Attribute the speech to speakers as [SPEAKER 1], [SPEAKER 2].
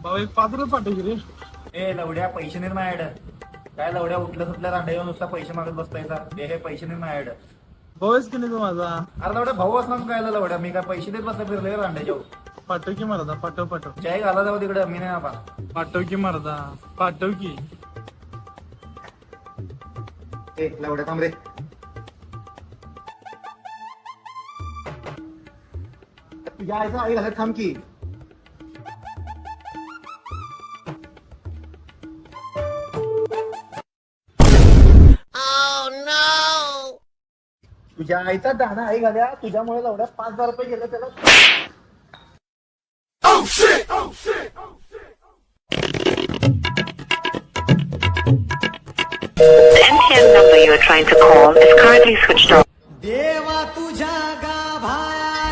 [SPEAKER 1] भाऊ एक 5 रुपये पाठव की रे.
[SPEAKER 2] ए लवड्या पैसे नाही माझ्याकडे. काय लवड्या उठलं सुटल्या रांडा येऊन नुसता पैसे मागत बसतायचा. हे पैसे नाही माझ्याकडे.
[SPEAKER 1] भाऊच की नाही तू माझा.
[SPEAKER 2] अरे लवड्या भाऊ असणार काय लवड्या मी काय पैसे देत बसला फिरले रांड्याच्या.
[SPEAKER 1] पाठव की मरदा पाठव.
[SPEAKER 2] चाय घाला जाऊ तिकडे मी नाही बाबा.
[SPEAKER 1] पाठव की मरदा पाठव की.
[SPEAKER 2] ए लवड्या थांब रे. तुझ्या आईचा आई घालत थांब की. तुझ्या आईचा दाना आई घाल्या तुझ्यामुळे लवड्या 5,000 रुपये गेले त्याला.
[SPEAKER 3] The MTN number you are trying to call is currently switched off.
[SPEAKER 4] देवा तुझ्या गाभाया